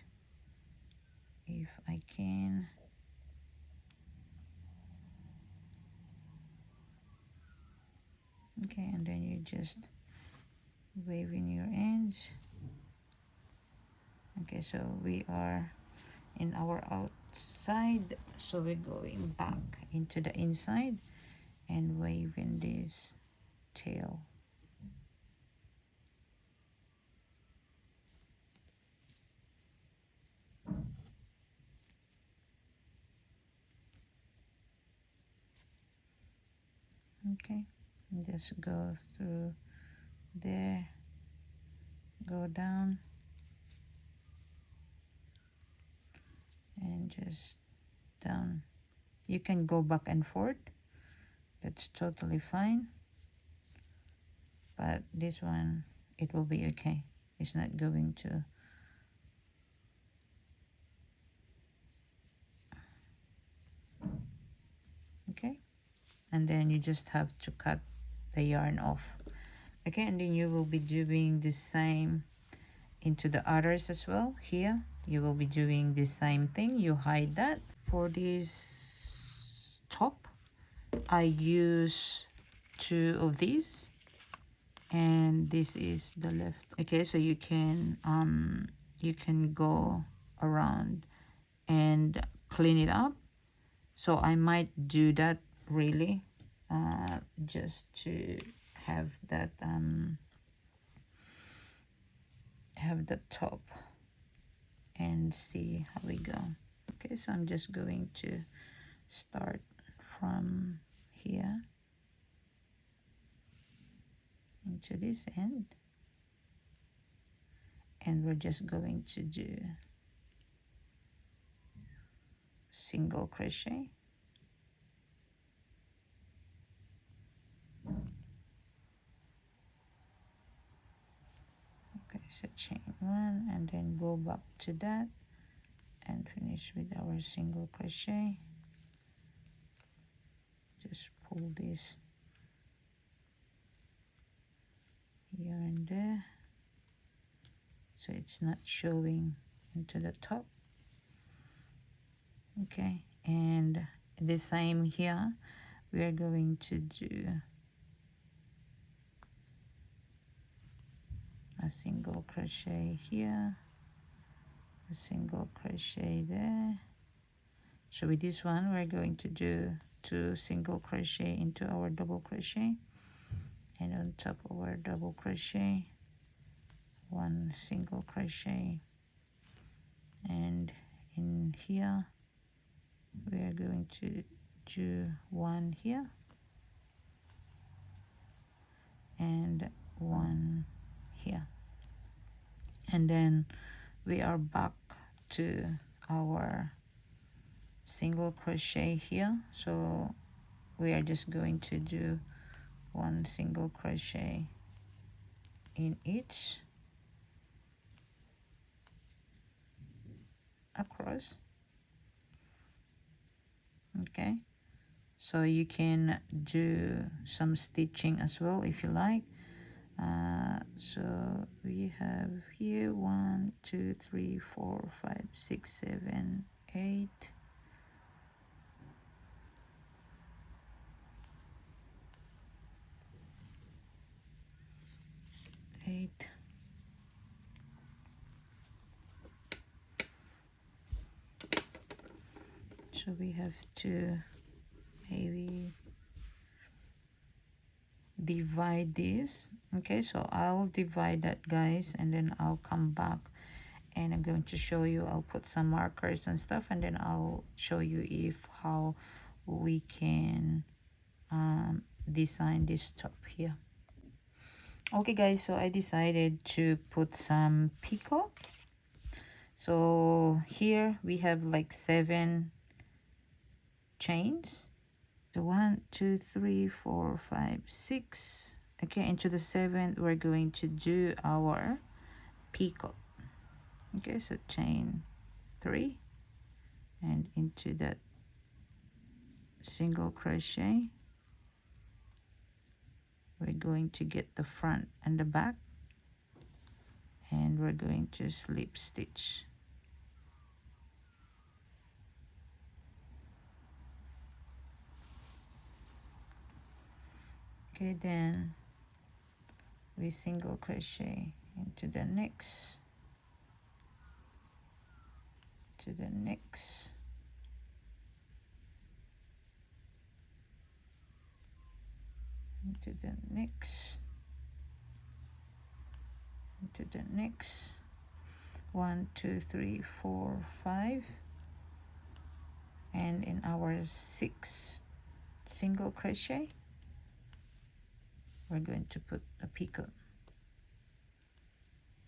if I can. Okay, and then you just wave in your ends. Okay, so we are in our outside, so we're going back into the inside and waving this tail. Okay, just go through there, go down, and just down. You can go back and forth, that's totally fine, but this one, it will be okay. It's not going to. Okay, and then you just have to cut the yarn off. Okay, and then you will be doing the same into the others as well. Here you will be doing the same thing. You hide that for this top, I use 2 of these, and this is the left. Okay, so you can go around and clean it up. So I might do that really, just to have that top and see how we go. Okay, so I'm just going to start from here into this end, and we're just going to do single crochet. Okay, so chain 1 and then go back to that and finish with our single crochet. Just pull this here and there so it's not showing into the top. Okay, and the same here, we are going to do a single crochet here, a single crochet there. So with this one, we're going to do 2 single crochet into our double crochet, and on top of our double crochet, 1 single crochet, and in here we are going to do 1 here and 1 here, and then we are back to our single crochet here. So we are just going to do 1 single crochet in each across. Okay, so you can do some stitching as well if you like. So we have here 1 2 3 4 5 6 7 8 8. So we have to maybe divide this. Okay, so I'll divide that, guys, and then I'll come back and I'm going to show you. I'll put some markers and stuff, and then I'll show you how we can design this top here. Okay, guys, so I decided to put some picot. So here we have like 7 chains. So 1 2 3 4 5 6. Okay, into the 7th we're going to do our picot. Okay, so chain 3 and into that single crochet we're going to get the front and the back, and we're going to slip stitch. Okay, then we single crochet into the next, to the next, into the next, into the next. 1 2 3 4 5, and in our 6th single crochet we're going to put a picot.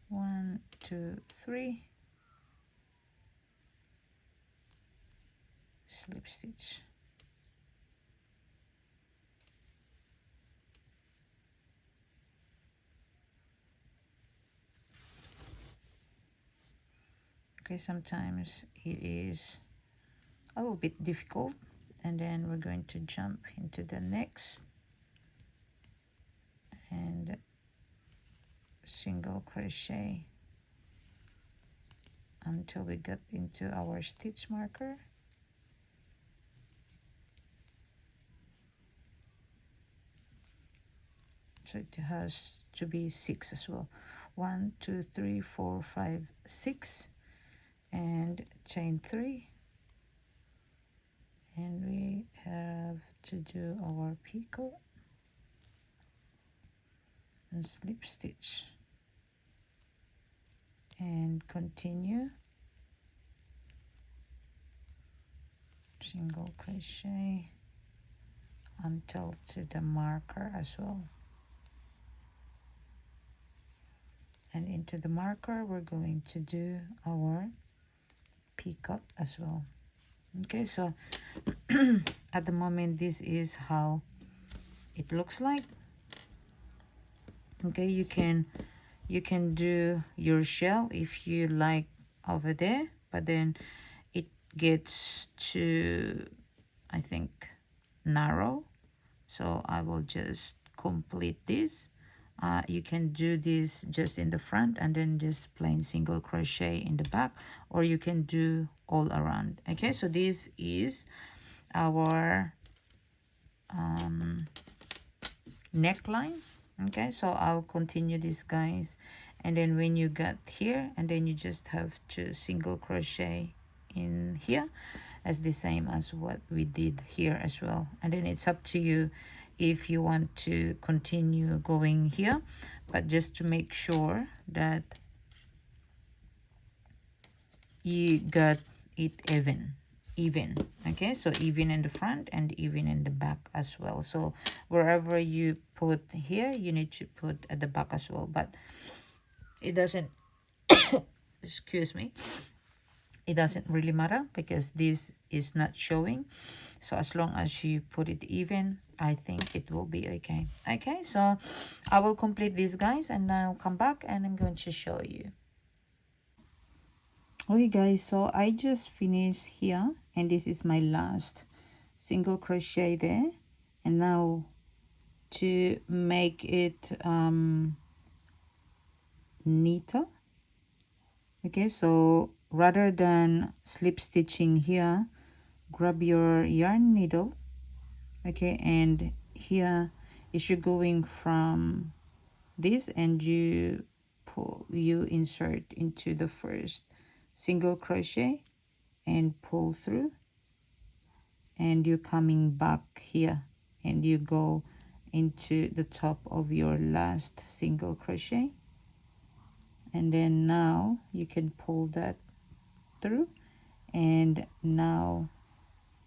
1 2 3, slip stitch. Okay, sometimes it is a little bit difficult, and then we're going to jump into the next and single crochet until we get into our stitch marker. so it has to be 6 as well. 1 2 3 4 5 6, and chain 3, and we have to do our picot and slip stitch and continue single crochet until to the marker as well, and into the marker we're going to do our picot as well. Okay, so at the moment this is how it looks like. Okay, you can do your shell if you like over there, but then it gets too, I think, narrow, so I will just complete this. You can do this just in the front and then just plain single crochet in the back, or you can do all around. Okay, so this is our neckline. Okay, so I'll continue this, guys, and then when you got here, and then you just have to single crochet in here as the same as what we did here as well, and then it's up to you if you want to continue going here, but just to make sure that you got it even. Okay, so even in the front and even in the back as well. So wherever you put here, you need to put at the back as well, but it doesn't excuse me, it doesn't really matter because this is not showing. So as long as you put it even, I think it will be okay. Okay, so I will complete this, guys, and I'll come back and I'm going to show you. Okay, guys, so I just finished here, and this is my last single crochet there. And now to make it neater, okay, so rather than slip stitching here, grab your yarn needle, okay, and here if you're going from this and you insert into the first single crochet and pull through, and you're coming back here and you go into the top of your last single crochet, and then now you can pull that through, and now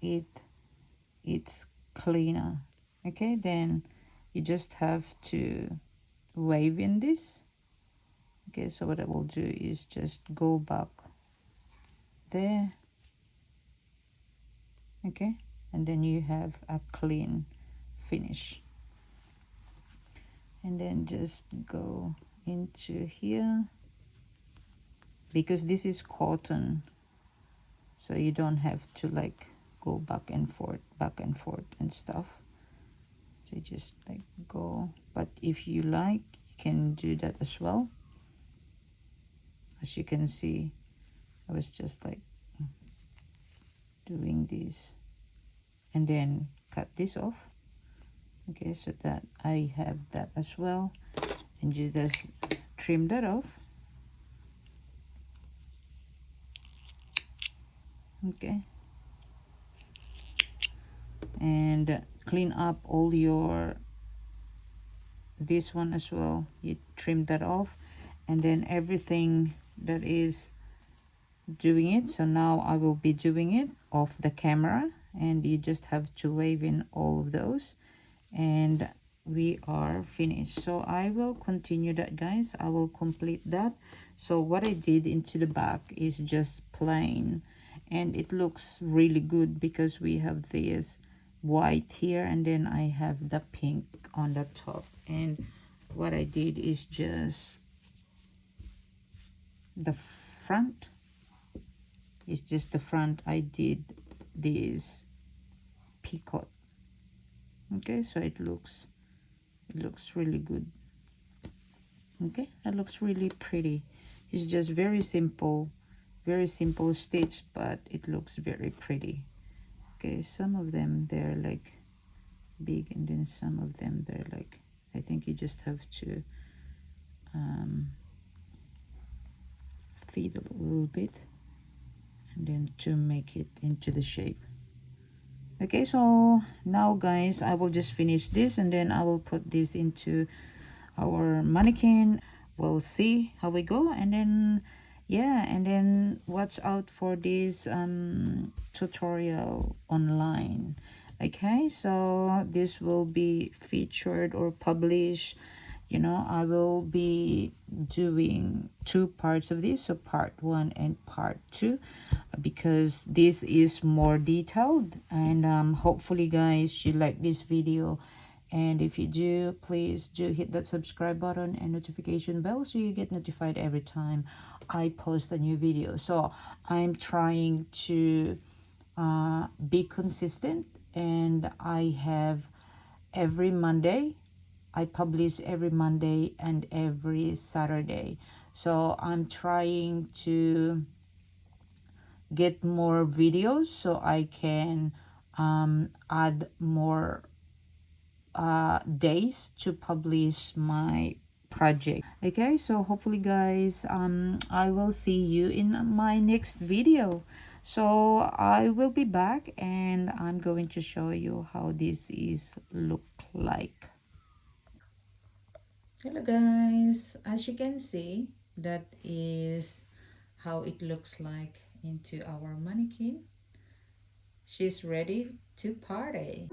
it's cleaner. Okay, then you just have to wave in this. Okay, so what I will do is just go back there, okay, and then you have a clean finish, and then just go into here, because this is cotton, so you don't have to like go back and forth and stuff. So you just like go, but if you like, you can do that as well. As you can see, I was just like doing this and then cut this off, okay, so that I have that as well, and you just trim that off, okay, and clean up all your this one as well, you trim that off, and then everything that is doing it. So now I will be doing it off the camera, and you just have to wave in all of those, and we are finished. So I will continue that, guys. I will complete that. So what I did into the back is just plain, and it looks really good because we have this white here, and then I have the pink on the top, and what I did is just the front, it's just the front, I did this picot, okay, so it looks really good. Okay, that looks really pretty. It's just very simple stitch, but it looks very pretty. Okay, some of them they're like big, and then some of them they're like, I think think you just have to feed a little bit and then to make it into the shape. Okay, so now guys, I will just finish this and then I will put this into our mannequin. We'll see how we go, and then yeah, and then watch out for this tutorial online. Okay, so this will be featured or published. You know, I will be doing two parts of this, so part 1 and part 2, because this is more detailed. And hopefully guys you like this video, and if you do, please do hit that subscribe button and notification bell so you get notified every time I post a new video. So I'm trying to be consistent, and I have every Monday. I publish every Monday and every Saturday. So I'm trying to get more videos so I can add more days to publish my project. Okay, so hopefully guys, I will see you in my next video. So I will be back and I'm going to show you how this is look like. Hello guys, as you can see, that is how it looks like into our mannequin. She's ready to party.